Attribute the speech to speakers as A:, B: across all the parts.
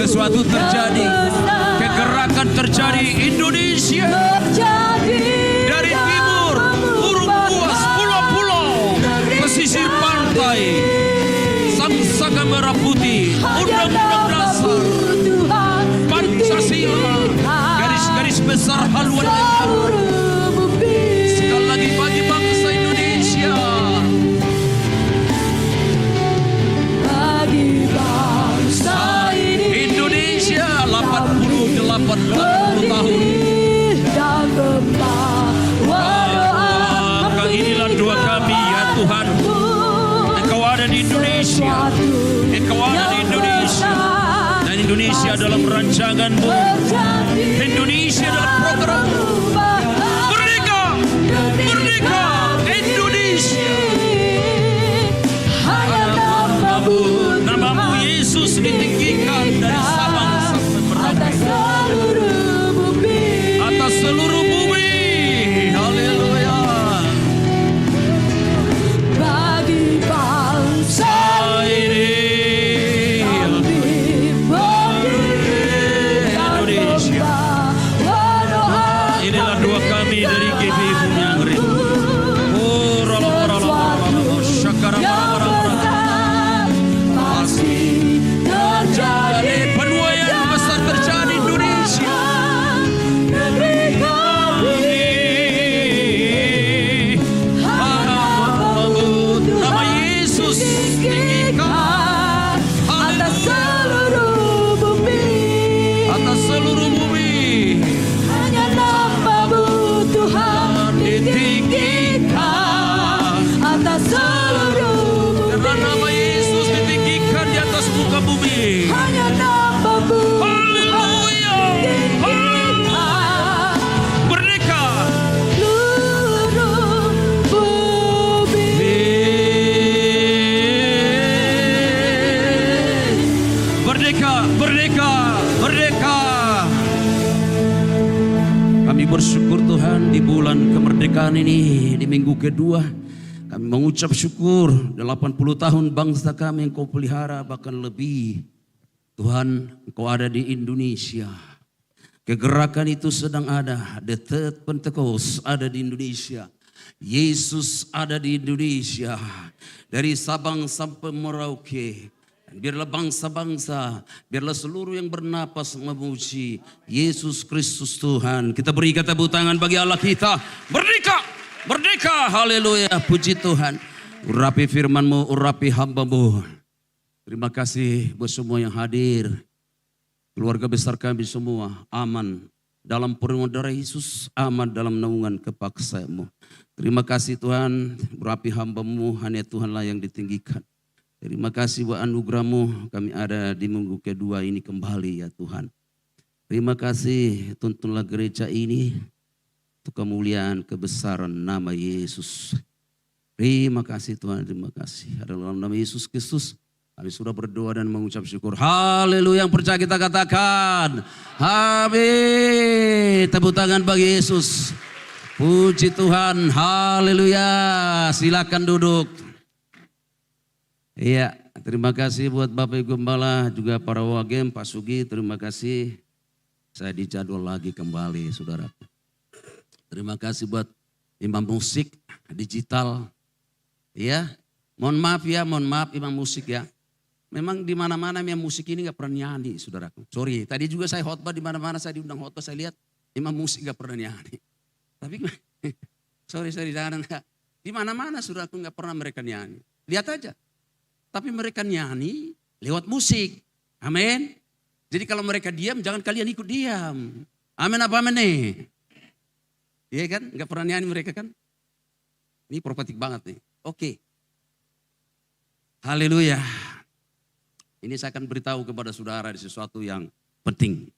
A: Sesuatu terjadi, kegerakan terjadi Indonesia. Dari timur, urung buas, pulau-pulau, pesisir pantai, Samsaka Merah Putih, Undang-Undang Dasar, Pancasila, garis-garis besar haluan negara. Sekali lagi bagi bangsa Indonesia. Indonesia 80 tahun. Maka inilah doa kami ya Tuhan. Engkau ada di Indonesia. Engkau ada di Indonesia. Dan Indonesia dalam rancangan-Mu. Indonesia dalam program-Mu. Merdeka! Merdeka! Indonesia! Namamu Yesus ditinggikan dari Sabang sampai Merauke. Atas seluruh bumi. Haleluya.
B: Bagi bangsa ini
A: Indonesia. Inilah doa kami dari GBI Bunyangri. Oh, terjadi penuaian besar terjadi Indonesia. Nama Yesus tinggikan atas seluruh bumi. Atas seluruh bumi.
B: Hanya nama-Mu Tuhan ditinggikan atas seluruh bumi.
A: Karena nama Yesus ditinggikan di atas muka bumi.
B: Hanya nama-Mu
A: Haleluya. Merdeka.
B: seluruh bumi.
A: Merdeka, merdeka, merdeka. Kami bersyukur Tuhan di bulan kemerdekaan ini, di minggu kedua. Kami mengucap syukur 80 tahun bangsa kami Engkau pelihara bahkan lebih. Tuhan, Engkau ada di Indonesia. Kegerakan itu sedang ada. The Third Pentecost ada di Indonesia. Yesus ada di Indonesia. Dari Sabang sampai Merauke. Dan biarlah bangsa-bangsa, biarlah seluruh yang bernapas memuji Yesus Kristus Tuhan. Kita beri tepuk tangan bagi Allah kita. Merdeka! Merdeka, haleluya, puji Tuhan. Urapi firman-Mu, urapi hamba-Mu. Terima kasih buat semua yang hadir. Keluarga besar kami semua aman dalam perlindungan darah Yesus, aman dalam naungan kepaksa-Mu. Terima kasih Tuhan, urapi hamba-Mu, hanya Tuhanlah yang ditinggikan. Terima kasih buat anugerah-Mu, kami ada di minggu kedua ini kembali ya Tuhan. Terima kasih, tuntunlah gereja ini untuk kemuliaan kebesaran nama Yesus. Terima kasih Tuhan, terima kasih. Dalam nama Yesus Kristus kami sudah berdoa dan mengucap syukur. Haleluya, yang percaya kita katakan amin. Tepuk tangan bagi Yesus. Puji Tuhan, haleluya. Silakan duduk. Iya, terima kasih buat Bapak Ibu Gembala, juga para wagem, Pak Sugi, terima kasih. Saya dijadwal lagi kembali, saudara. Terima kasih buat imam musik digital. Ya, mohon maaf imam musik ya. Memang di mana-mana yang musik ini gak pernah nyanyi, saudaraku. Sorry, tadi juga saya khotbah di mana-mana saya diundang khotbah, saya lihat memang musik gak pernah nyanyi. Tapi sorry jangan enggak. Di mana-mana saudaraku gak pernah mereka nyanyi. Lihat aja. Tapi mereka nyanyi lewat musik. Amin. Jadi kalau mereka diam, jangan kalian ikut diam. Amin apa amin nih? Iya kan? Gak pernah nyanyi mereka kan? Ini profetik banget nih. Oke. Haleluya. Ini saya akan beritahu kepada saudara di sesuatu yang penting.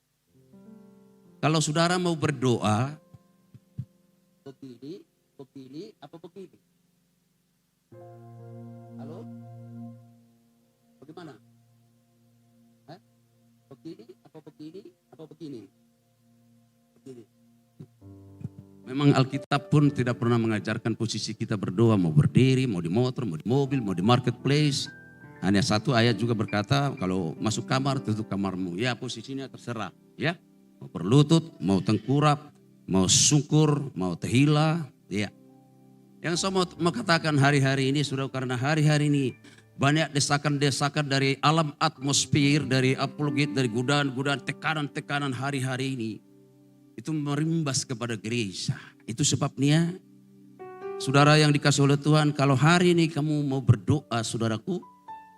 A: Kalau saudara mau berdoa, begini, apa begini? Halo? Bagaimana? Begini, apa begini? Begini. Memang Alkitab pun tidak pernah mengajarkan posisi kita berdoa, mau berdiri, mau di motor, mau di mobil, mau di marketplace. Hanya satu ayat juga berkata, kalau masuk kamar, tutup kamarmu. Ya posisinya terserah. Ya, mau berlutut, mau tengkurap, mau sungkur, mau tehila. Ya. Yang saya mau katakan hari-hari ini, saudara, karena hari-hari ini banyak desakan-desakan dari alam atmosfer, dari apologet, dari godaan-godaan, tekanan-tekanan hari-hari ini. Itu merimbas kepada gereja. Itu sebabnya saudara yang dikasih oleh Tuhan, kalau hari ini kamu mau berdoa saudaraku,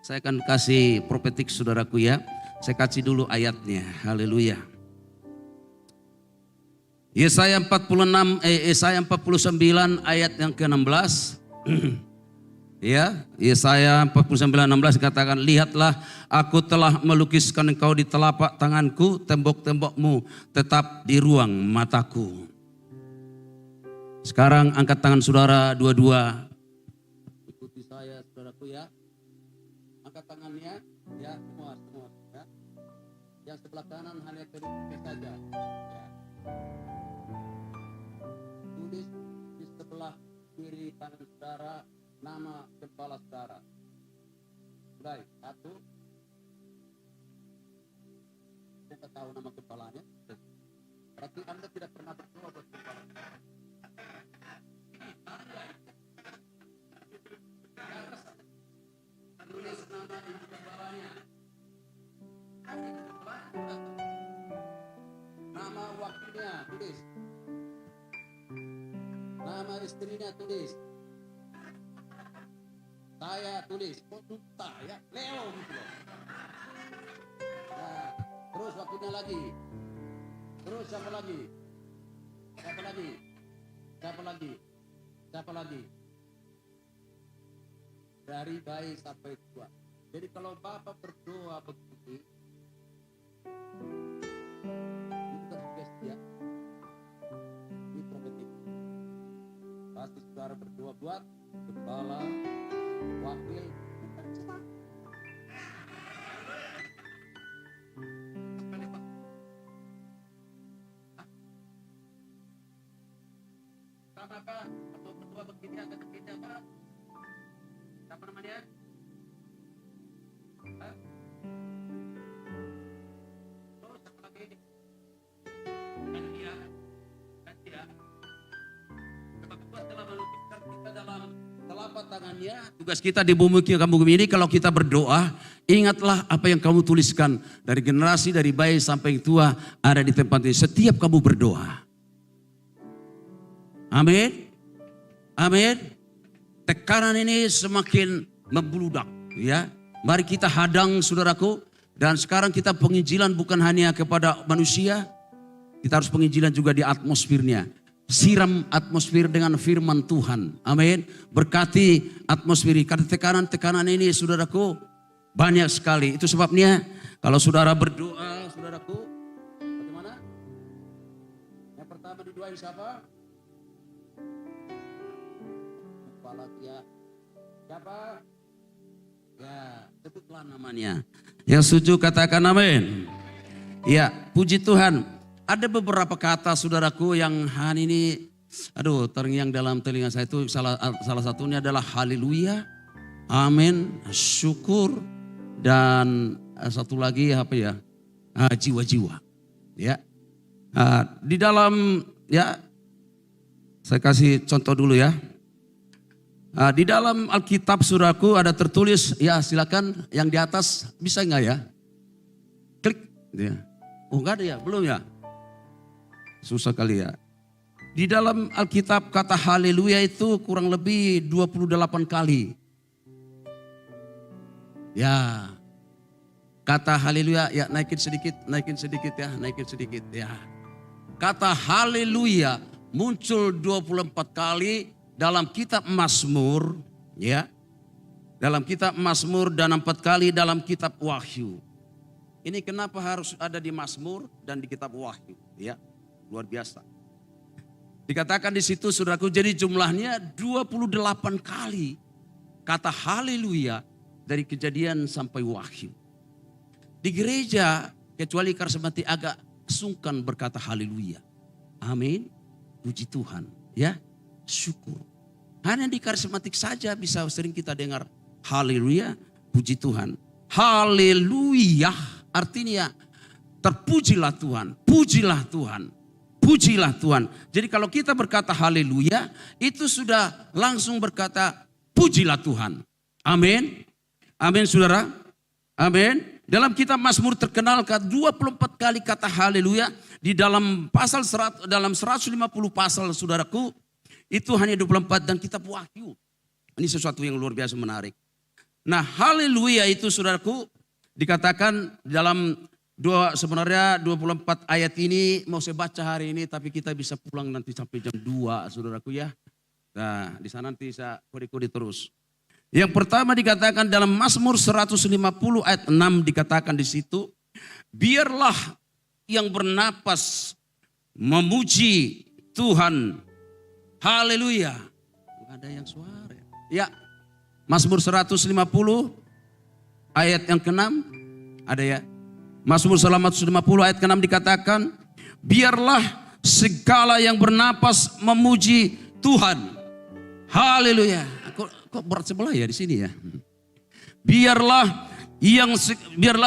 A: saya akan kasih profetik saudaraku ya. Saya kasih dulu ayatnya. Haleluya. Yesaya 49 ayat yang ke-16. Ya, Yesaya 49:16 katakan, lihatlah aku telah melukiskan engkau di telapak tanganku, tembok-tembokmu tetap di ruang mataku. Sekarang angkat tangan saudara dua-dua. Ikuti saya saudaraku ya. Angkat tangannya, ya semua ya. Yang sebelah kanan hanya kedua saja. Ya. Tulis di sebelah kiri tangan saudara nama kepala saudara. Mulai, 1. Kita tahu nama kepalanya. Berarti Anda tidak pernah berdoa buat kepala. Tulis nama ibu kepalanya. Nama wakilnya tulis. Nama istrinya tulis. Saya tulis, saya Leo gitu loh. Nah, terus waktunya lagi. Terus siapa lagi? Siapa lagi? Dari bayi sampai tua. Jadi kalau Bapak berdoa begini, itu tegas ya. Ini profetik. Pasti saudara berdoa buat kepala, wakil, bukan cuma. Sama apa? Atau berdoa begini agak begini apa? Siapa namanya? Oh, siapa lagi? Ganti ya. Sebab Tuhan telah melukiskan kita dalam telapak tangannya. Tugas kita di bumi ini kalau kita berdoa, ingatlah apa yang kamu tuliskan dari generasi, dari bayi sampai tua ada di tempat ini. Setiap kamu berdoa. Amin. Amin. Tekanan ini semakin membludak ya. Mari kita hadang saudaraku. Dan sekarang kita penginjilan bukan hanya kepada manusia. Kita harus penginjilan juga di atmosfernya. Siram atmosfer dengan firman Tuhan. Amin. Berkati atmosfer. Karena tekanan ini saudaraku banyak sekali. Itu sebabnya kalau saudara berdoa saudaraku. Bagaimana? Yang pertama didoain siapa? Kepala dia. Siapa? Ya, sebutlah namanya. Yang setuju katakan amin. Ya, puji Tuhan. Ada beberapa kata saudaraku yang hari ini, terngiang dalam telinga saya itu salah satunya adalah haleluya, amin, syukur, dan satu lagi apa ya, jiwa-jiwa. Ya, di dalam ya, saya kasih contoh dulu ya. Di dalam Alkitab saudaraku ada tertulis, ya silakan yang di atas bisa nggak ya? Klik. Ya. Oh nggak ada ya, belum ya? Susah kali ya. Di dalam Alkitab kata haleluya itu kurang lebih 28 kali. Ya, kata haleluya, ya naikin sedikit ya, naikin sedikit ya. Kata haleluya muncul 24 kali dalam kitab Mazmur, ya. Dalam kitab Mazmur dan 4 kali dalam kitab Wahyu. Ini kenapa harus ada di Mazmur dan di kitab Wahyu, ya. Luar biasa. Dikatakan di situ saudaraku, jadi jumlahnya 28 kali kata haleluya dari Kejadian sampai Wahyu. Di gereja kecuali karismatik agak sungkan berkata haleluya. Amin. Puji Tuhan, ya. Syukur. Hanya di karismatik saja bisa sering kita dengar haleluya, puji Tuhan. Haleluya artinya terpujilah Tuhan, pujilah Tuhan. Pujilah Tuhan. Jadi kalau kita berkata haleluya, itu sudah langsung berkata pujilah Tuhan. Amin. Amin saudara. Amin. Dalam kitab Mazmur terkenal 24 kali kata haleluya. Di dalam pasal 100, dalam 150 pasal saudaraku, itu hanya 24 dan kitab Wahyu. Ini sesuatu yang luar biasa menarik. Nah haleluya itu saudaraku dikatakan dalam sebenarnya 24 ayat ini mau saya baca hari ini, tapi kita bisa pulang nanti sampai jam 2 saudaraku ya. Nah di sana nanti saya kode-kode terus. Yang pertama dikatakan dalam Mazmur 150 ayat 6 dikatakan di situ, biarlah yang bernapas memuji Tuhan. Haleluya. Ada yang suara. Ya. Mazmur 150 ayat yang ke-6 ada ya. Mazmur 150 ayat ke-6 dikatakan, biarlah segala yang bernapas memuji Tuhan. Haleluya. Kok berat sebelah ya di sini ya. Biarlah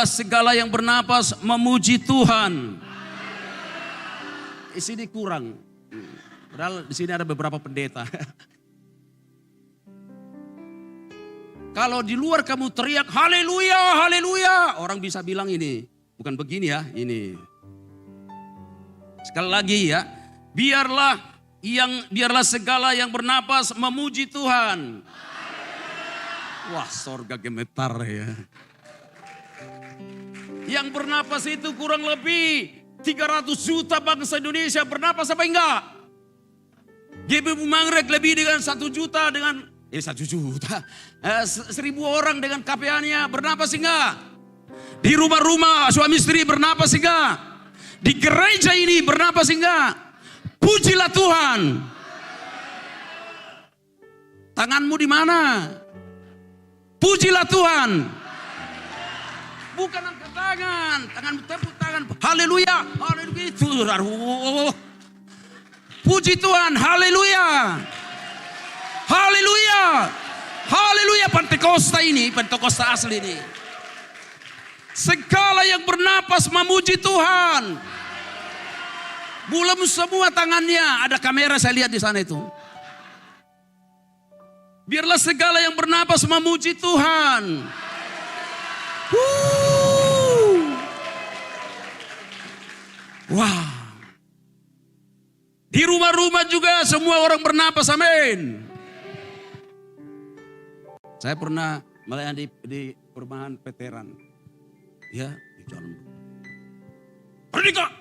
A: segala yang bernapas memuji Tuhan. Di sini kurang. Padahal di sini ada beberapa pendeta. Kalau di luar kamu teriak haleluya, haleluya, orang bisa bilang ini bukan begini ya, ini. Sekali lagi ya, biarlah segala yang bernapas memuji Tuhan. Wah, sorga gemetar ya. Yang bernapas itu kurang lebih 300 juta bangsa Indonesia bernapas apa enggak? GBU Manggrek lebih dengan 1 juta dengan 1 juta. 1.000 orang dengan KPA-nya bernapas enggak? Di rumah-rumah suami istri bernapas enggak? Di gereja ini bernapas enggak? Pujilah Tuhan. Tanganmu di mana? Pujilah Tuhan. Bukan angkat tangan, tanganmu tepuk tangan. Haleluya, haleluya itu. Puji Tuhan, haleluya. Haleluya. Haleluya, Pentakosta ini, Pentakosta asli ini. Segala yang bernapas memuji Tuhan. Belum semua tangannya, ada kamera saya lihat di sana itu. Biarlah segala yang bernapas memuji Tuhan. Wah. Di rumah-rumah juga semua orang bernapas, amin. Saya pernah melayani di perumahan veteran. Ya, di jalan. Merdeka!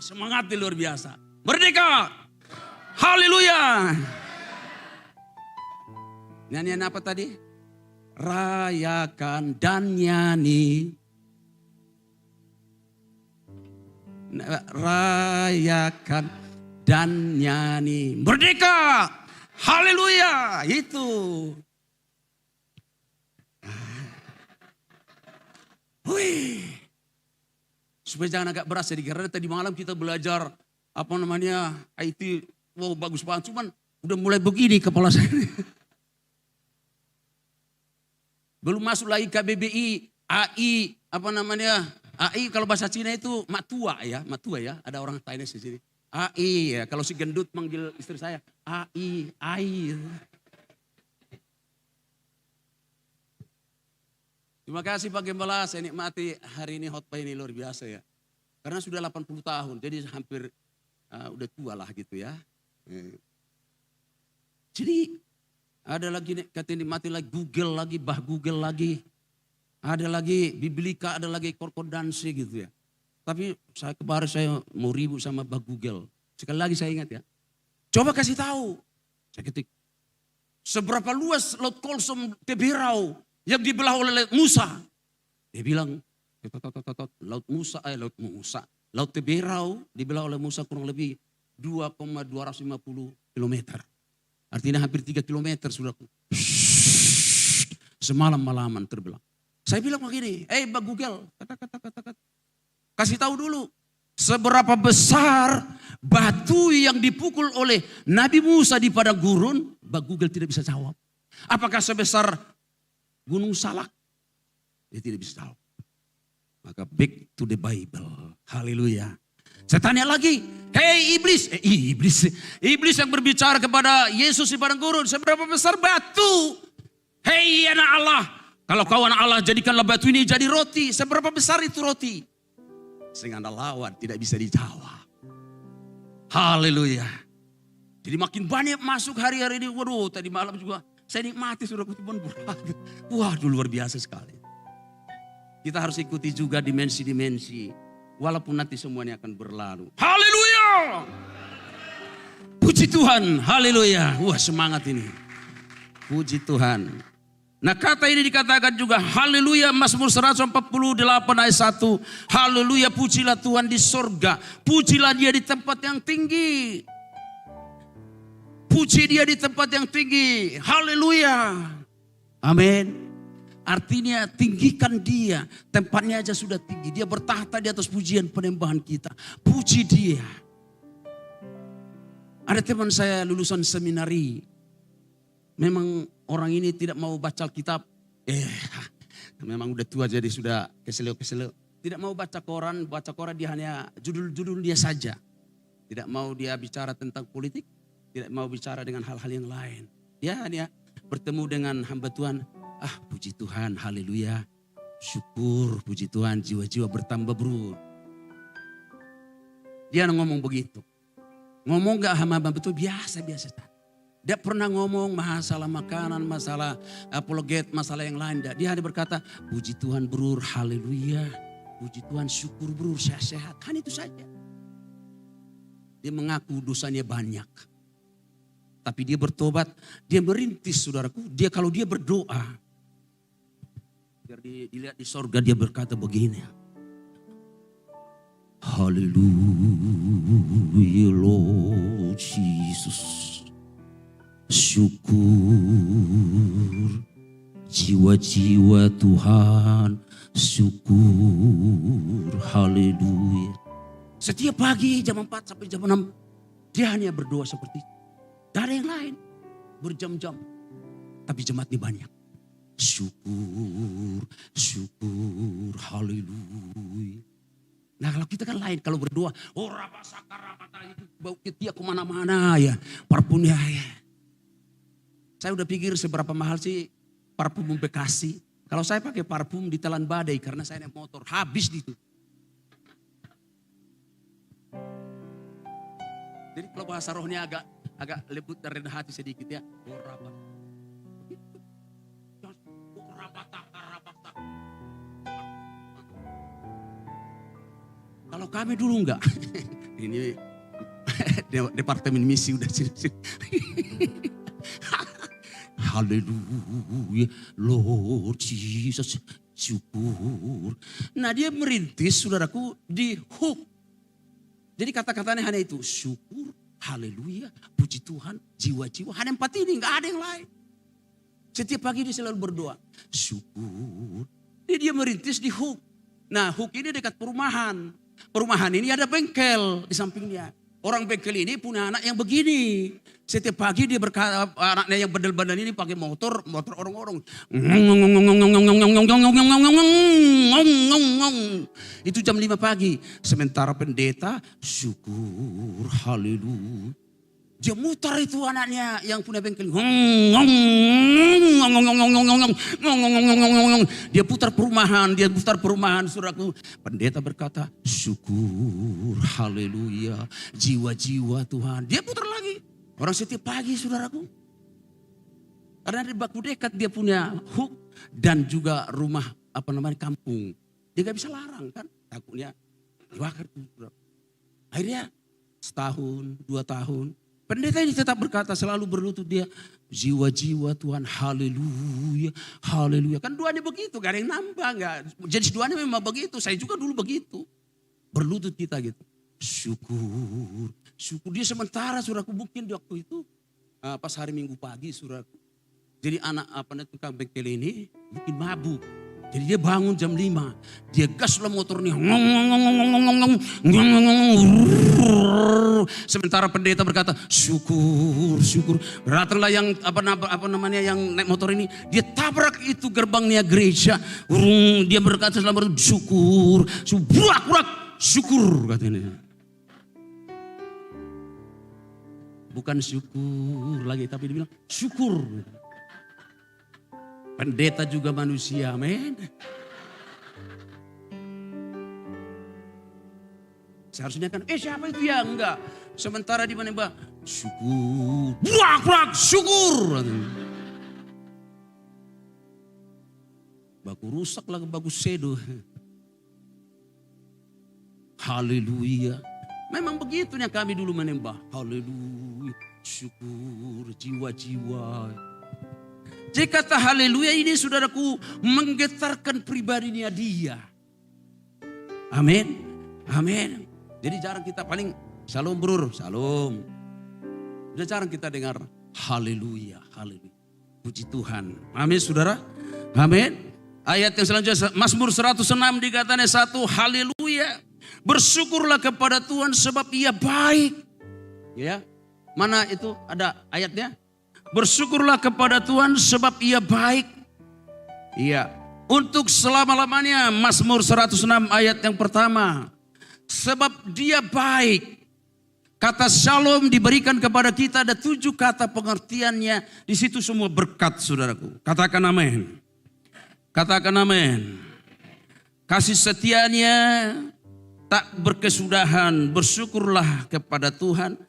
A: Semangat luar biasa. Merdeka! Haleluya! Nyanyian apa tadi? Rayakan dan nyanyi. Rayakan dan nyanyi. Merdeka! Haleluya! Itu. Wih. Supaya jangan agak beras jadi karena tadi malam kita belajar apa namanya IT. Wow, bagus banget, cuman udah mulai begini kepala saya. Belum masuk lagi KBBI, AI, apa namanya? AI kalau bahasa Cina itu matua ya, ada orang Chinese di sini. AI ya. Kalau si gendut manggil istri saya, AI. Terima kasih Pak Gembala, saya nikmati hari ini khotbah ini luar biasa ya. Karena sudah 80 tahun, jadi hampir udah tua lah gitu ya. Jadi ada lagi kata nikmati lagi Google lagi, Google lagi. Ada lagi Biblika, ada lagi Konkordansi gitu ya. Tapi kemarin saya mau ribut sama Google. Sekali lagi saya ingat ya. Coba kasih tahu. Saya ketik. Seberapa luas Laut Kolsom Teberau yang dibelah oleh Musa. Dia bilang, Laut Teberau dibelah oleh Musa kurang lebih 2,250 kilometer. Artinya hampir 3 kilometer sudah. Semalam-malaman terbelah. Saya bilang begini, Mbak Google, kata. Kasih tahu dulu, seberapa besar batu yang dipukul oleh Nabi Musa di padang gurun, Mbak Google tidak bisa jawab. Apakah sebesar Gunung Salak? Dia tidak bisa jawab. Maka back to the Bible. Haleluya. Saya tanya lagi, hei iblis. Iblis yang berbicara kepada Yesus di padang gurun, seberapa besar batu? Hei anak Allah. Kalau kau anak Allah, jadikanlah batu ini jadi roti. Seberapa besar itu roti? Sehingga Anda lawan, tidak bisa dijawab. Haleluya. Jadi makin banyak masuk hari-hari ini. Waduh, tadi malam juga saya nikmati sudah kutipan berat. Waduh, luar biasa sekali. Kita harus ikuti juga dimensi-dimensi. Walaupun nanti semuanya akan berlalu. Haleluya. Puji Tuhan, haleluya. Wah, semangat ini. Puji Tuhan. Nah, kata ini dikatakan juga haleluya, Mazmur 148 ayat 1. Haleluya, pujilah Tuhan di sorga. Pujilah dia di tempat yang tinggi. Puji dia di tempat yang tinggi. Haleluya. Amin. Artinya tinggikan dia. Tempatnya aja sudah tinggi. Dia bertahta di atas pujian penyembahan kita. Puji dia. Ada teman saya lulusan seminari. Memang orang ini tidak mau baca Alkitab. Memang udah tua jadi sudah keselio. Tidak mau baca koran dia hanya judul-judul dia saja. Tidak mau dia bicara tentang politik. Tidak mau bicara dengan hal-hal yang lain. Dia hanya bertemu dengan hamba Tuhan. Puji Tuhan, haleluya. Syukur, puji Tuhan, jiwa-jiwa bertambah bro. Dia ngomong begitu. Ngomong gak hamba betul, biasa-biasa. Dia pernah ngomong masalah makanan, masalah apologet, masalah yang lain. Dia hanya berkata, puji Tuhan bro, haleluya. Puji Tuhan, syukur bro, saya sehat. Hanya itu saja. Dia mengaku dosanya banyak. Tapi dia bertobat, dia merintis saudaraku. Dia kalau dia berdoa, biar dilihat di sorga dia berkata begini. Haleluya Lord Jesus. Syukur jiwa-jiwa Tuhan. Syukur, haleluya. Setiap pagi jam 4 sampai jam 6 dia hanya berdoa seperti itu. Tidak ada yang lain. Berjam-jam. Tapi jemaatnya banyak. Syukur, syukur, haleluya. Nah kalau kita kan lain. Kalau berdoa. Oh rabasaka itu bau ketia kemana-mana ya. Parfumnya ya. Saya udah pikir seberapa mahal sih parfum Bekasi. Kalau saya pakai parfum ditelan badai karena saya naik motor. Habis itu. Jadi kalau bahasa rohnya agak lembut dan rendah hati sedikit ya. Kalau kami dulu enggak. Ini departemen misi udah sini. Haleluya Lord Jesus. Syukur. Nah dia merintis saudaraku di hook. Jadi kata-katanya hanya itu. Syukur. Haleluya, puji Tuhan, jiwa-jiwa. Hanya 4 ini, gak ada yang lain. Setiap pagi dia selalu berdoa. Syukur. Dia merintis di hook. Nah hook ini dekat perumahan. Perumahan ini ada bengkel di sampingnya. Orang bengkel ini punya anak yang begini. Setiap pagi dia berkata, anaknya yang bandel-bandel ini pakai motor orang-orang. Itu jam 5 pagi. Sementara pendeta syukur, haleluya. Dia mutar itu anaknya yang punya bengkel. Dia putar perumahan, saudaraku. Pendeta berkata, syukur, haleluya. Jiwa-jiwa Tuhan. Dia putar lagi. Orang setiap pagi, saudaraku. Karena di baku dekat dia punya hook dan juga rumah kampung. Dia gak bisa larang kan. Takutnya dibakar. Akhirnya setahun, 2 tahun. Pendeta ini tetap berkata, selalu berlutut dia. Jiwa-jiwa Tuhan, haleluya, haleluya. Kan doanya begitu, gak ada yang nambah. Jadi doanya memang begitu, saya juga dulu begitu. Berlutut kita gitu. Syukur, syukur. Dia sementara saudaraku mungkin di waktu itu. Pas hari Minggu pagi saudaraku. Jadi anak tukang bengkel ini mungkin mabuk. Jadi dia bangun jam 5. Dia gaslah motornya. Sementara pendeta berkata, syukur, syukur. Datanglah yang yang naik motor ini. Dia tabrak itu gerbangnya gereja. Dia berkata selama syukur, syukur katanya. Bukan syukur lagi, tapi dia bilang syukur. Pendeta juga manusia, amin. Seharusnya kan, siapa itu ya? Enggak. Sementara di mana mbak? Syukur. Burak, syukur. Baku rusak lagi, baku sedo. Haleluya. Memang begitunya kami dulu menembah. Haleluya. Syukur, jiwa-jiwa. Jika kata haleluya ini saudaraku menggetarkan pribadinya dia. Amin. Amin. Jadi jarang kita paling shalom brur, shalom. Udah jarang kita dengar haleluya, haleluya. Puji Tuhan. Amin saudara. Amin. Ayat yang selanjutnya Mazmur 106 dikatakan 1 haleluya. Bersyukurlah kepada Tuhan sebab Ia baik. Ya. Mana itu ada ayatnya? Bersyukurlah kepada Tuhan sebab Ia baik. Iya. Untuk selama-lamanya Mazmur 106 ayat yang pertama. Sebab Dia baik. Kata shalom diberikan kepada kita ada 7 kata pengertiannya. Di situ semua berkat saudaraku. Katakan amin. Katakan amin. Kasih setianya tak berkesudahan. Bersyukurlah kepada Tuhan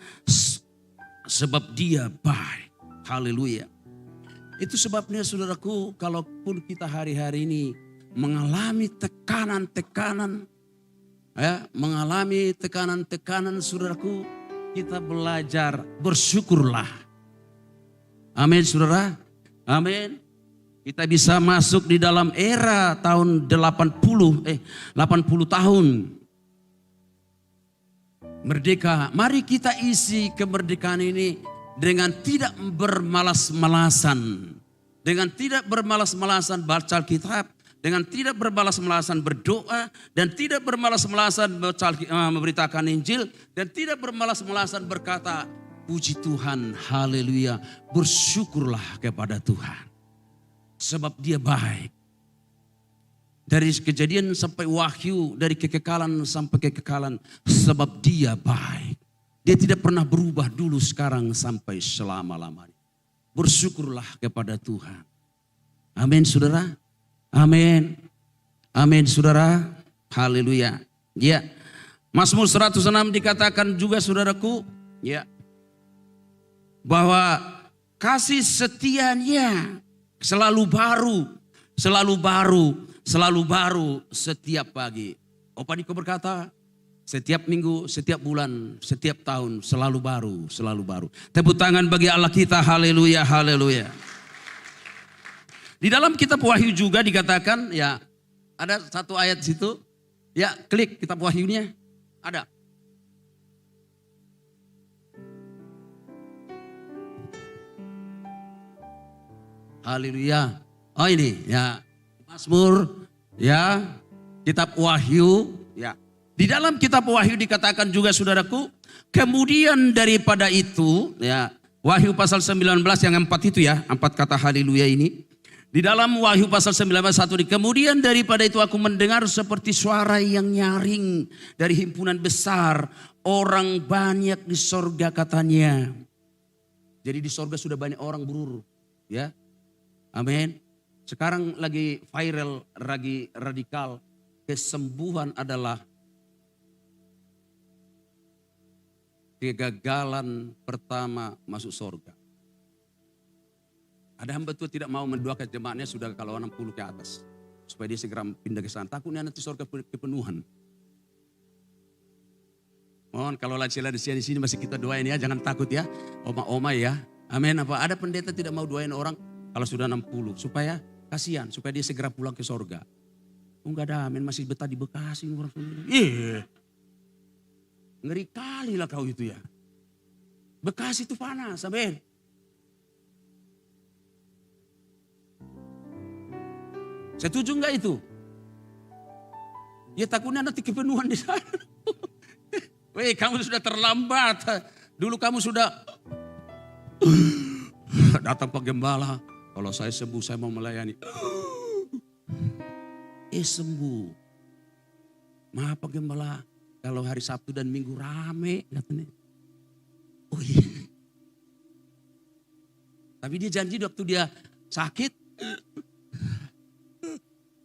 A: sebab Dia baik. Haleluya. Itu sebabnya saudaraku, kalaupun kita hari-hari ini mengalami tekanan-tekanan, mengalami tekanan-tekanan saudaraku, kita belajar bersyukurlah. Amin saudara. Amin. Kita bisa masuk di dalam era tahun 80 tahun. Merdeka. Mari kita isi kemerdekaan ini dengan tidak bermalas-malasan. Dengan tidak bermalas-malasan baca Alkitab. Dengan tidak bermalas-malasan berdoa. Dan tidak bermalas-malasan memberitakan Injil. Dan tidak bermalas-malasan berkata, puji Tuhan, haleluya. Bersyukurlah kepada Tuhan. Sebab Dia baik. Dari kejadian sampai wahyu. Dari kekekalan sampai kekekalan. Sebab Dia baik. Dia tidak pernah berubah dulu, sekarang, sampai selama-lamanya. Bersyukurlah kepada Tuhan. Amin saudara. Amin. Amin saudara. Haleluya. Ya. Mazmur 106 dikatakan juga saudaraku. Ya. Bahwa kasih setianya selalu baru. Selalu baru. Selalu baru setiap pagi. Opa Niko berkata, setiap minggu, setiap bulan, setiap tahun selalu baru, selalu baru. Tepuk tangan bagi Allah kita, haleluya, haleluya. Di dalam kitab Wahyu juga dikatakan, ya ada satu ayat di situ, ya klik kitab Wahyunya, ada. Haleluya. Oh ini, ya Mazmur, ya kitab Wahyu, ya. Di dalam kitab Wahyu dikatakan juga saudaraku, kemudian daripada itu, ya Wahyu pasal 19 yang 4 itu ya, 4 kata haleluya ini. Di dalam Wahyu pasal 19:1, kemudian daripada itu aku mendengar seperti suara yang nyaring dari himpunan besar orang banyak di sorga katanya. Jadi di sorga sudah banyak orang beruru, ya. Amin. Sekarang lagi viral, lagi radikal. Kesembuhan adalah kegagalan pertama masuk sorga. Ada hamba Tuhan tidak mau mendoakan jemaatnya sudah kalau 60 ke atas. Supaya dia segera pindah ke sana. Takutnya nanti sorga kepenuhan. Mohon kalau lansia-lansia di sini masih kita doain ya. Jangan takut ya. Oma-oma ya. Amin. Apa ada pendeta tidak mau doain orang kalau sudah 60. Supaya kasihan. Supaya dia segera pulang ke sorga. Oh enggak ada. Amin masih betah di Bekasi. Orang ngeri kali lah kau itu ya. Bekasi itu panas. Amin. Setuju enggak itu? Ya takutnya nanti kepenuhan di sana. Weh, kamu sudah terlambat. Dulu kamu sudah datang Pak Gembala. Kalau saya sembuh saya mau melayani. Sembuh. Maaf Pak Gembala. Kalau hari Sabtu dan Minggu rame katanya. Oh iya. Tapi dia janji waktu dia sakit.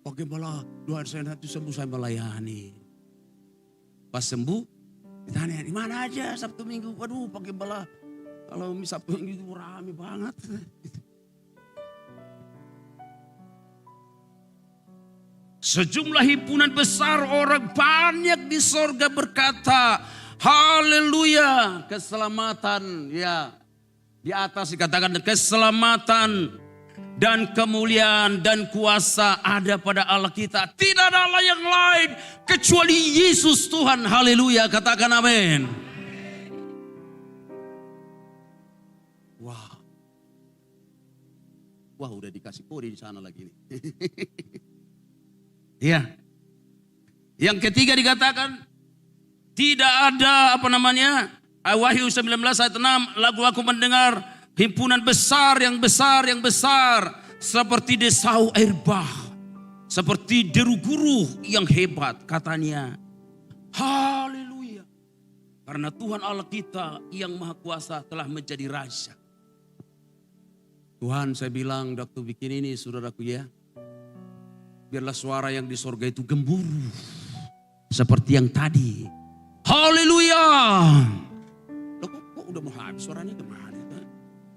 A: Pak Gembala, doain saya nanti sembuh saya melayani. Pas sembuh, ditanya di mana aja Sabtu Minggu. Waduh Pak Gembala, kalau Sabtu Minggu itu rame banget. Sejumlah himpunan besar orang banyak di sorga berkata, haleluya, keselamatan ya. Di atas dikatakan keselamatan dan kemuliaan dan kuasa ada pada Allah kita. Tidak ada Allah yang lain kecuali Yesus Tuhan. Haleluya, katakan amin. Wah. Wah, udah dikasih kode di sana lagi nih. Ya. Yang ketiga dikatakan tidak ada Wahyu 19 ayat 6, lagu aku mendengar himpunan besar yang besar seperti desau air bah, seperti deru guru yang hebat katanya. Haleluya. Karena Tuhan Allah kita yang maha kuasa telah menjadi raja. Tuhan, saya bilang waktu bikin ini saudaraku ya, biarlah suara yang di sorga itu gemuruh seperti yang tadi. Haleluya. Loh, kok udah mau habis suaranya kemana?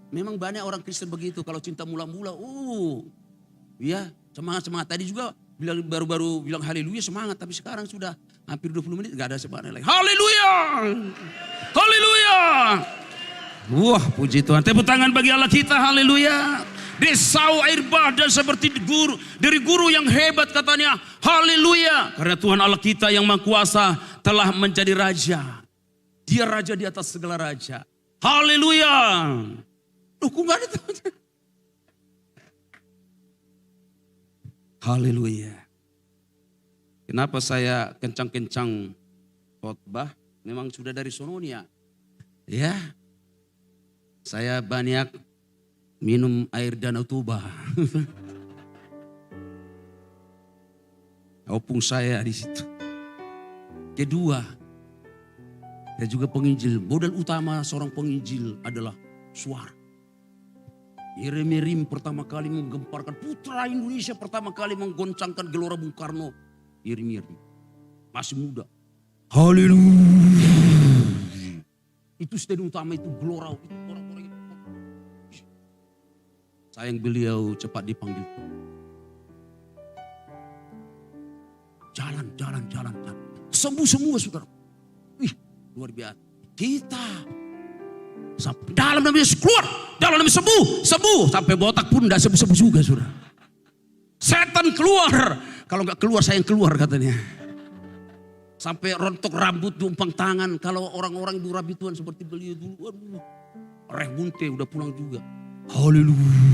A: Memang banyak orang Kristen begitu kalau cinta mula-mula. Ya semangat tadi juga baru bilang haleluya semangat. Tapi sekarang sudah hampir 20 menit gak ada semangat lagi. Haleluya. Haleluya. Wah puji Tuhan. Tepuk tangan bagi Allah kita. Haleluya. Desau air bah dan seperti dari guru yang hebat katanya. Haleluya. Karena Tuhan Allah kita yang maha kuasa telah menjadi raja. Dia raja di atas segala raja. Haleluya. Loh kok gak ada teman-teman? Haleluya. Kenapa saya kencang-kencang khotbah? Memang sudah dari sononya. Ya. Saya banyak minum air Danau Toba. Opung saya di situ. Kedua, saya juga penginjil. Modal utama seorang penginjil adalah suara. Yeremirim pertama kali menggemparkan, putra Indonesia pertama kali menggoncangkan Gelora Bung Karno. Yeremirim masih muda. Haleluya. Itu stadion utama itu Gelora itu orang-orang itu. Sayang beliau cepat dipanggil. Jalan. Sembuh semua saudara. Wih luar biasa. Kita dalam nama Yesus keluar, dalam nama sembuh. Sampai botak pun tidak sembuh juga saudara. Setan keluar, kalau nggak keluar saya yang keluar katanya. Sampai rontok rambut, tumpang tangan. Kalau orang-orang ibu rabi Tuhan seperti beliau dulu, aduh, reh bunte udah pulang juga. Haleluya,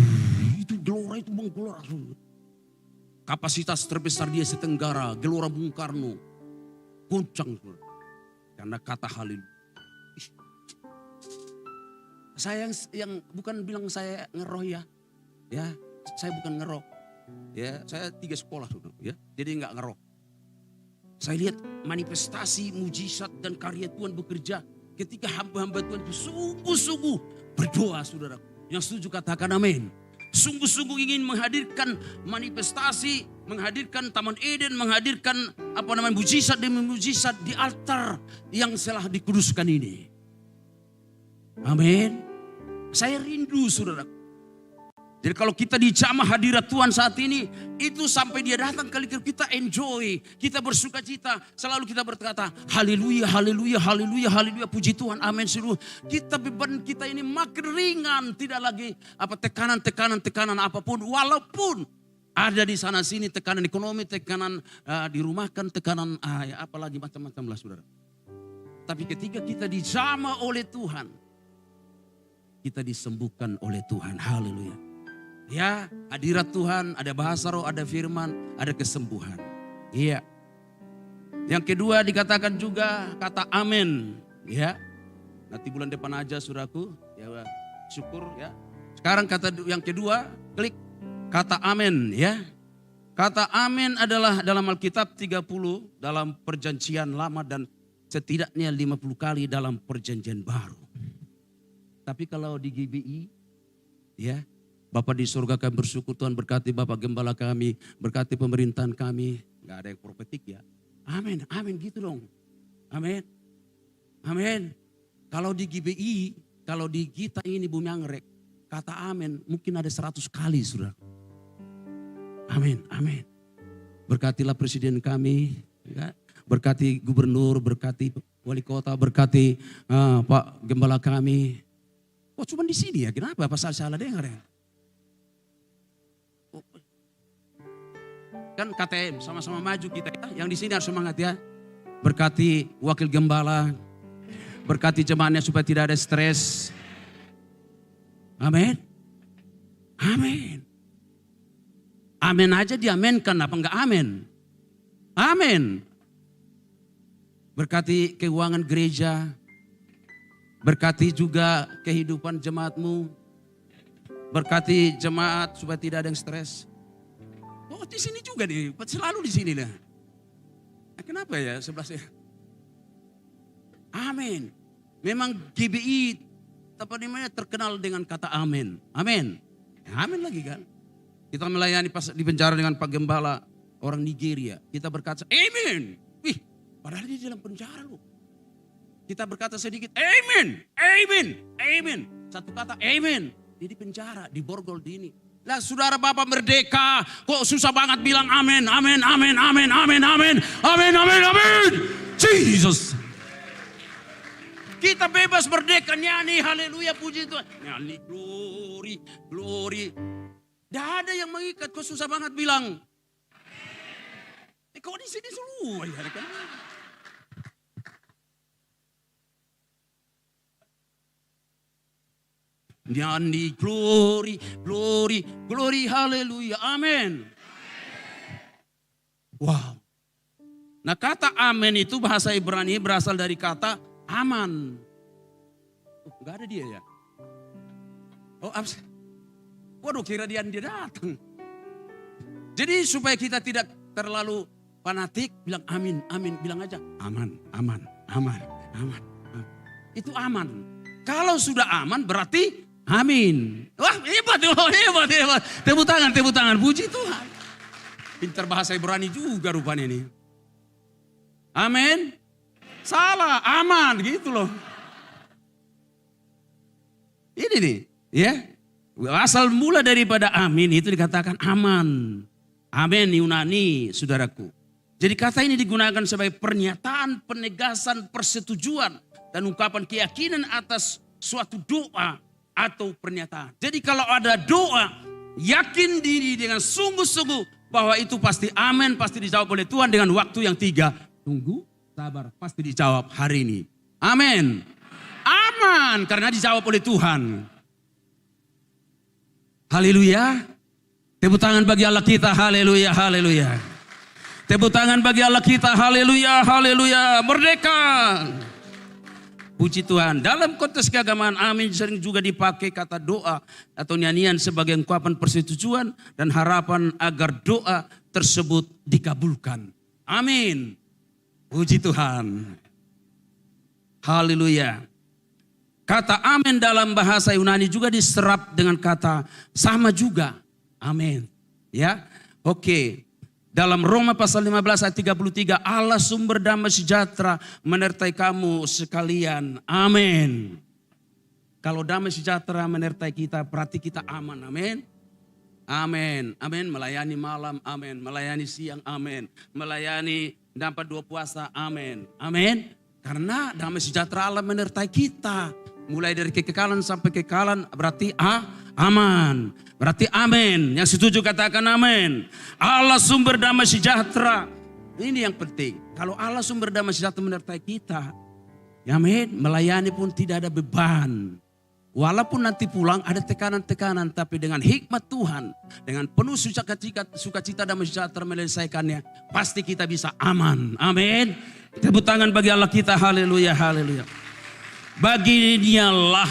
A: itu Gelora itu menggelora. Kapasitas terbesar dia setenggara, Gelora Bung Karno, goncang karena kata haleluya. Saya yang bukan bilang saya ngeroh ya, saya bukan ngerok. Ya, saya 3 sekolah dulu ya. Jadi enggak ngerok. Saya lihat manifestasi, mujizat dan karya Tuhan bekerja ketika hamba-hamba Tuhan itu sungguh-sungguh berdoa, saudara. Yang setuju katakan amin. Sungguh-sungguh ingin menghadirkan manifestasi, menghadirkan Taman Eden, menghadirkan mujizat demi mujizat di altar yang telah dikuduskan ini. Amin. Saya rindu, saudara. Jadi kalau kita dijamah hadirat Tuhan saat ini, itu sampai dia datang kali kita enjoy, kita bersuka cita. Selalu kita berkata, haleluya, haleluya, haleluya, haleluya, puji Tuhan, amin seluruh. Kita beban kita ini makin ringan, tidak lagi tekanan apapun. Walaupun ada di sana sini tekanan ekonomi, tekanan dirumahkan, tekanan apalagi macam-macam lah, saudara. Tapi ketika kita dijamah oleh Tuhan, kita disembuhkan oleh Tuhan, haleluya. Ya, hadirat Tuhan, ada bahasa roh, ada firman, ada kesembuhan. Iya. Yang kedua dikatakan juga kata amin. Ya. Nanti bulan depan aja suraku. Ya, syukur ya. Sekarang kata yang kedua, klik kata amin ya. Kata amin adalah dalam Alkitab 30 dalam perjanjian lama dan setidaknya 50 kali dalam perjanjian baru. Tapi kalau di GBI ya, Bapak di surga kami bersyukur Tuhan berkati Bapak Gembala kami, berkati pemerintahan kami. Gak ada yang profetik ya. Amin, amin gitu dong. Amin, amin. Kalau di GBI, kalau di kita ini Bumi Anggrek, kata amin mungkin ada 100 kali sudah. Amin, amin. Berkatilah presiden kami, ya. Berkati gubernur, berkati wali kota, berkati Pak Gembala kami. Oh cuma di sini ya, kenapa? Pasal salah dengar ya? Kan KTM sama-sama maju kita ya. Yang di sini harus semangat ya. Berkati wakil gembala, berkati jemaatnya supaya tidak ada stres. Amin. Amin. Amin aja diamenkan, apa enggak amin? Amin. Berkati keuangan gereja, berkati juga kehidupan jemaatmu, berkati jemaat supaya tidak ada yang stres. Oh di sini juga nih, selalu di sini dah. Nah, kenapa ya sebelah saya? Amin. Memang GBI terkenal dengan kata amin. Amin. Ya, amin lagi kan. Kita melayani pas di penjara dengan Pak Gembala orang Nigeria. Kita berkata amin. Wih, padahal dia dalam penjara loh. Kita berkata sedikit amin, amin, amin. Satu kata amin. Dia di penjara, di borgol di ini. Lah saudara Bapak merdeka, kok susah banget bilang amin, amin, amin, amin, amin, amin, amin, amin, amin. Jesus. Kita bebas merdeka nyanyi, haleluya, puji Tuhan. Nyanyi, glory, glory. Tidak ada yang mengikat, kok susah banget bilang. Kok di sini semua ya kan? Nyanyi glory, glory, glory, haleluya, amin. Wow. Nah kata amin itu bahasa Ibrani berasal dari kata aman. Oh, gak ada dia ya? Oh absen. Waduh kira dia datang. Jadi supaya kita tidak terlalu fanatik, bilang amin, amin, bilang aja aman, aman, aman, aman. Itu aman. Kalau sudah aman berarti amin. Wah hebat, hebat, hebat. Tepuk tangan, puji Tuhan. Pintar bahasa Ibrani juga rupanya ini. Amin. Salah, aman gitu loh. Ini nih, ya. Asal mula daripada amin itu dikatakan aman. Amin Yunani, saudaraku. Jadi kata ini digunakan sebagai pernyataan, penegasan, persetujuan dan ungkapan keyakinan atas suatu doa atau pernyataan. Jadi kalau ada doa, yakin diri dengan sungguh-sungguh bahwa itu pasti amin, pasti dijawab oleh Tuhan dengan waktu yang 3. Tunggu, sabar, pasti dijawab hari ini. Amin. Aman karena dijawab oleh Tuhan. Haleluya. Tepuk tangan bagi Allah kita, haleluya, haleluya. Tepuk tangan bagi Allah kita, haleluya, haleluya. Merdeka. Puji Tuhan. Dalam konteks keagamaan amin sering juga dipakai kata doa atau nyanyian sebagai ungkapan persetujuan dan harapan agar doa tersebut dikabulkan. Amin. Puji Tuhan. Haleluya. Kata amin dalam bahasa Yunani juga diserap dengan kata sama juga. Amin. Ya. Oke. Dalam Roma pasal 15 ayat 33, Allah sumber damai sejahtera menyertai kamu sekalian. Amin. Kalau damai sejahtera menyertai kita, berarti kita aman. Amin. Amin. Amin. Melayani malam. Amin. Melayani siang. Amin. Melayani dapat 2 puasa. Amin. Amin. Karena damai sejahtera Allah menyertai kita. Mulai dari kekekalan sampai kekekalan berarti aman. Berarti amin. Yang setuju katakan amin. Allah sumber damai sejahtera. Ini yang penting. Kalau Allah sumber damai sejahtera menyertai kita. Amin. Melayani pun tidak ada beban. Walaupun nanti pulang ada tekanan-tekanan. Tapi dengan hikmat Tuhan. Dengan penuh sukacita damai sejahtera menyelesaikannya. Pasti kita bisa aman. Amin. Tepuk tangan bagi Allah kita. Haleluya. Haleluya. Bagi dialah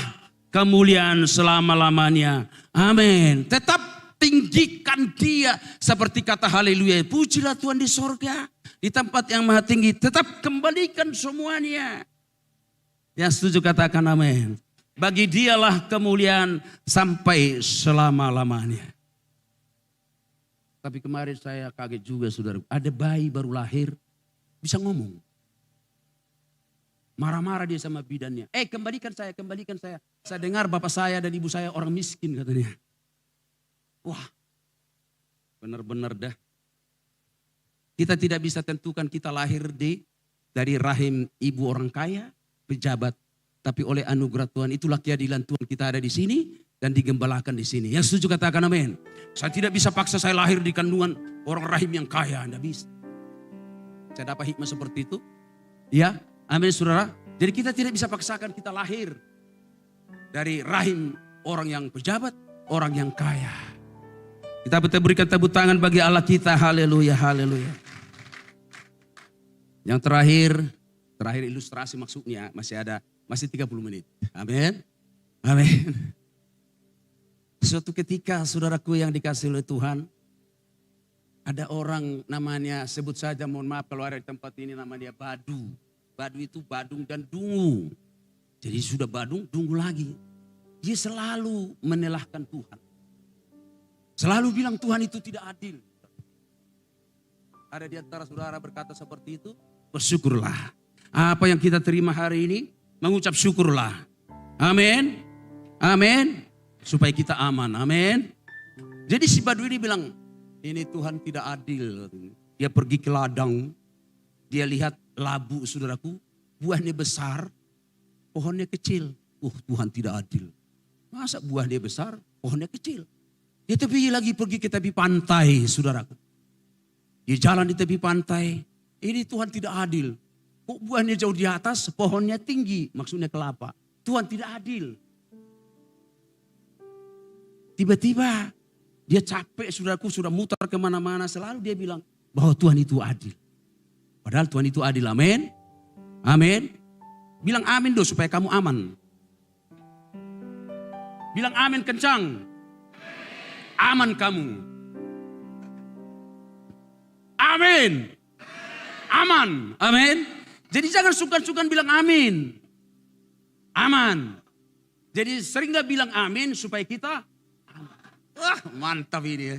A: kemuliaan selama-lamanya. Amin. Tetap tinggikan dia. Seperti kata haleluya. Pujilah Tuhan di sorga. Di tempat yang maha tinggi. Tetap kembalikan semuanya. Yang setuju katakan amin. Bagi dialah kemuliaan sampai selama-lamanya. Tapi kemarin saya kaget juga saudara. Ada bayi baru lahir. Bisa ngomong. Marah-marah dia sama bidannya. Kembalikan saya, kembalikan saya. Saya dengar bapak saya dan ibu saya orang miskin katanya. Wah, benar-benar dah. Kita tidak bisa tentukan kita lahir dari rahim ibu orang kaya, pejabat. Tapi oleh anugerah Tuhan, itulah keadilan Tuhan kita ada di sini dan digembalakan di sini. Yang setuju katakan amin. Saya tidak bisa paksa saya lahir di kandungan orang rahim yang kaya. Tidak bisa. Saya dapat hikmah seperti itu. Ya. Amin saudara. Jadi kita tidak bisa paksakan kita lahir dari rahim orang yang pejabat, orang yang kaya. Kita berikan tepuk tangan bagi Allah kita. Haleluya, haleluya. Yang terakhir ilustrasi maksudnya masih 30 menit. Amin. Amin. Suatu ketika saudaraku yang dikasih oleh Tuhan, ada orang namanya sebut saja mohon maaf kalau ada di tempat ini namanya Badu. Badu itu badung dan dungu. Jadi sudah badung, dungu lagi. Dia selalu menelahkan Tuhan. Selalu bilang Tuhan itu tidak adil. Ada di antara saudara berkata seperti itu, bersyukurlah. Apa yang kita terima hari ini, mengucap syukurlah. Amin. Amin. Supaya kita aman. Amin. Jadi si Badu ini bilang, ini Tuhan tidak adil. Dia pergi ke ladang. Dia lihat labu saudaraku, buahnya besar, pohonnya kecil. Tuhan tidak adil. Masa buahnya besar, pohonnya kecil. Dia pergi ke tepi pantai saudaraku. Dia jalan di tepi pantai, ini Tuhan tidak adil. Kok buahnya jauh di atas, pohonnya tinggi, maksudnya kelapa. Tuhan tidak adil. Tiba-tiba dia capek saudaraku, sudah mutar kemana-mana, selalu dia bilang bahwa Tuhan itu adil. Padahal Tuhan itu adil, amin. Amin. Bilang amin dong supaya kamu aman. Bilang amin kencang. Aman kamu. Amin. Aman. Amin. Jadi jangan sungkan-sungkan bilang amin. Aman. Jadi sering gak bilang amin supaya kita aman. Mantap ini ya.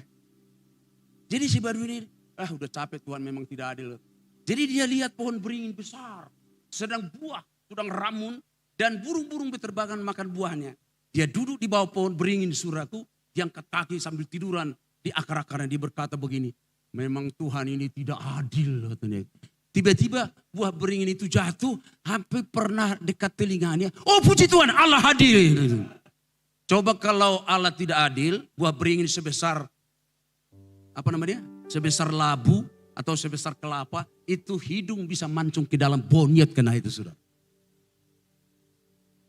A: Jadi si Badu ini, udah capek Tuhan memang tidak adil. Jadi dia lihat pohon beringin besar, sedang ramun, dan burung-burung berterbangan makan buahnya. Dia duduk di bawah pohon beringin suraku, dia angkat kaki sambil tiduran di akar-akarnya. Dia berkata begini, memang Tuhan ini tidak adil. Katanya. Tiba-tiba buah beringin itu jatuh, hampir pernah dekat telinganya. Oh puji Tuhan, Allah adil. Coba kalau Allah tidak adil, buah beringin sebesar, sebesar labu, atau sebesar kelapa, itu hidung bisa mancung ke dalam bonyet kena itu sudah.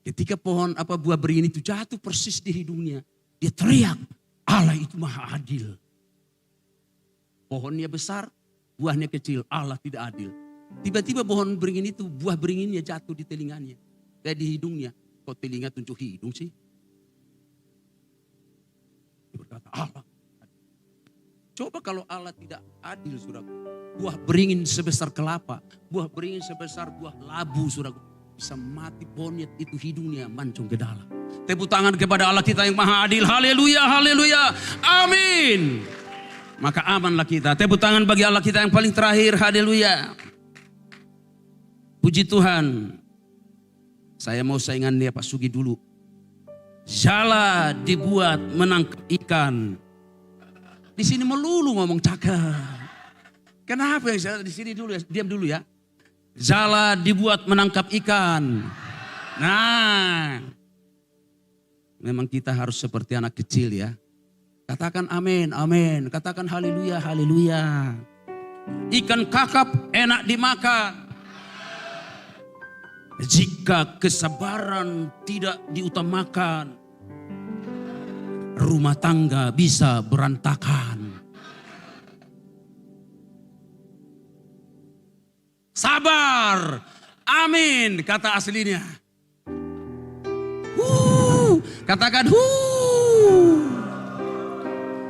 A: Ketika buah beringin itu jatuh persis di hidungnya, dia teriak, Allah itu maha adil. Pohonnya besar, buahnya kecil, Allah tidak adil. Tiba-tiba pohon beringin itu, buah beringinnya jatuh di telinganya. kayak di hidungnya. Kok telinga tunjuk hidung sih? Dia berkata, Allah. Coba kalau Allah tidak adil, saudara. Buah beringin sebesar kelapa, buah beringin sebesar buah labu, saudara. Bisa mati monyet itu hidungnya mancung ke dalam. Tepuk tangan kepada Allah kita yang maha adil. Haleluya, haleluya. Amin. Maka amanlah kita. Tepuk tangan bagi Allah kita yang paling terakhir. Haleluya. Puji Tuhan. Saya mau saingan dia Pak Sugi dulu. Jala dibuat menangkap ikan. Di sini melulu ngomong cakap. Kenapa yang saya di sini dulu ya? Diam dulu ya. Jala dibuat menangkap ikan. Nah, memang kita harus seperti anak kecil ya. Katakan amin, amin. Katakan haleluya, haleluya. Ikan kakap enak dimakan. Jika kesabaran tidak diutamakan, rumah tangga bisa berantakan. Sabar, amin, kata aslinya. Katakan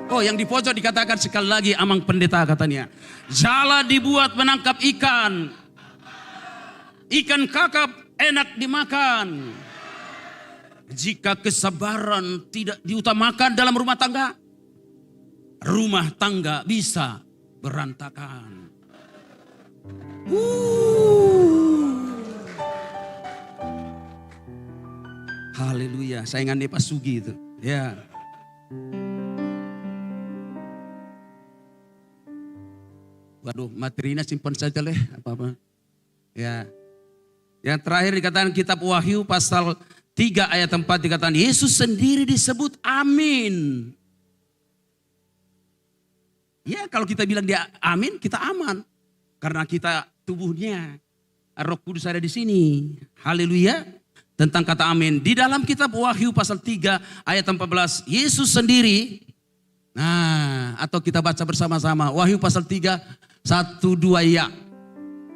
A: Oh, yang di pojok dikatakan sekali lagi amang pendeta katanya. Jala dibuat menangkap ikan. Ikan kakap enak dimakan. Jika kesabaran tidak diutamakan dalam rumah tangga bisa berantakan. Haleluya, saingannya Pak Sugi itu. Ya. Waduh, materinya simpan saja leh, apa-apa. Ya. Yang terakhir dikatakan kitab Wahyu pasal 3 ayat 4 dikatakan Yesus sendiri disebut amin. Ya, kalau kita bilang dia amin, kita aman. Karena kita tubuhnya, Roh Kudus ada di sini. Haleluya. Tentang kata amin. Di dalam kitab Wahyu pasal 3 ayat 14, Yesus sendiri. Nah, atau kita baca bersama-sama. Wahyu pasal 3, 1, 2 ya.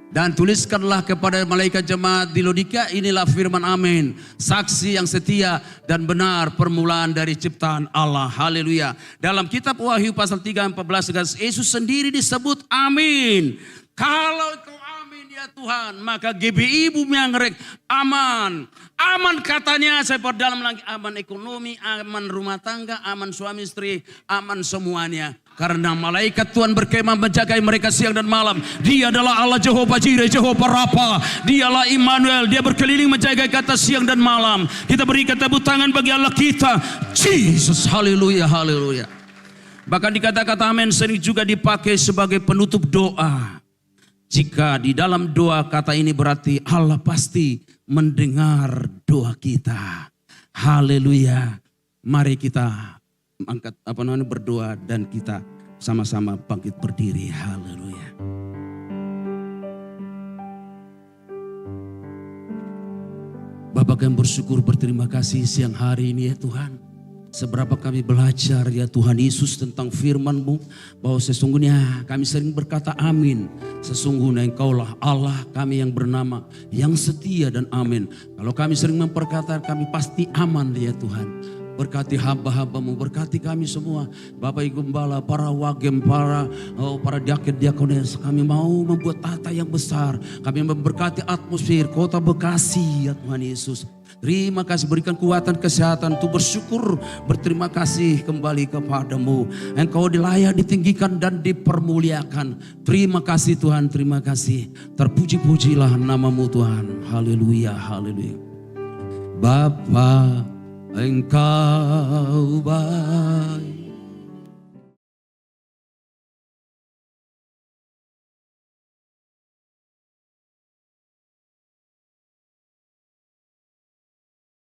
A: Dan tuliskanlah kepada malaikat jemaat di Laodikia, inilah firman amin. Saksi yang setia dan benar permulaan dari ciptaan Allah. Haleluya. Dalam kitab Wahyu pasal 3, 14, Yesus sendiri disebut amin. Kalau kau amin ya Tuhan, maka GBI Bumi Anggrek aman. Aman katanya saya perdalam lagi. Aman ekonomi, aman rumah tangga, aman suami istri, aman semuanya. Karena malaikat Tuhan berkemah menjagai mereka siang dan malam. Dia adalah Allah Jehovah Jireh, Jehovah Rafa. Dialah Immanuel. Dia berkeliling menjaga kita siang dan malam. Kita berikan tepuk tangan bagi Allah kita. Jesus, haleluya, haleluya. Bahkan dikata-kata amin sering juga dipakai sebagai penutup doa. Jika di dalam doa kata ini berarti Allah pasti mendengar doa kita. Haleluya. Mari kita angkat berdoa dan kita sama-sama bangkit berdiri. Haleluya. Bapak kami bersyukur berterima kasih siang hari ini ya Tuhan. Seberapa kami belajar ya Tuhan Yesus tentang firman-Mu, bahwa sesungguhnya kami sering berkata amin. Sesungguhnya Engkaulah Allah kami yang bernama, yang setia dan amin. Kalau kami sering memperkatakan kami pasti aman ya Tuhan. Berkati hamba-hamba-Mu, berkati kami semua. Bapak Ibu Gembala, para wagem, para diaken-diakones. Kami mau membuat tata yang besar. Kami memberkati atmosfer kota Bekasi ya Tuhan Yesus. Terima kasih, berikan kekuatan kesehatan untuk bersyukur, berterima kasih kembali kepadamu. Engkau dilayak, ditinggikan dan dipermuliakan. Terima kasih Tuhan, terima kasih. Terpuji-pujilah namamu Tuhan. Haleluya, haleluya. Bapa, Engkau baik.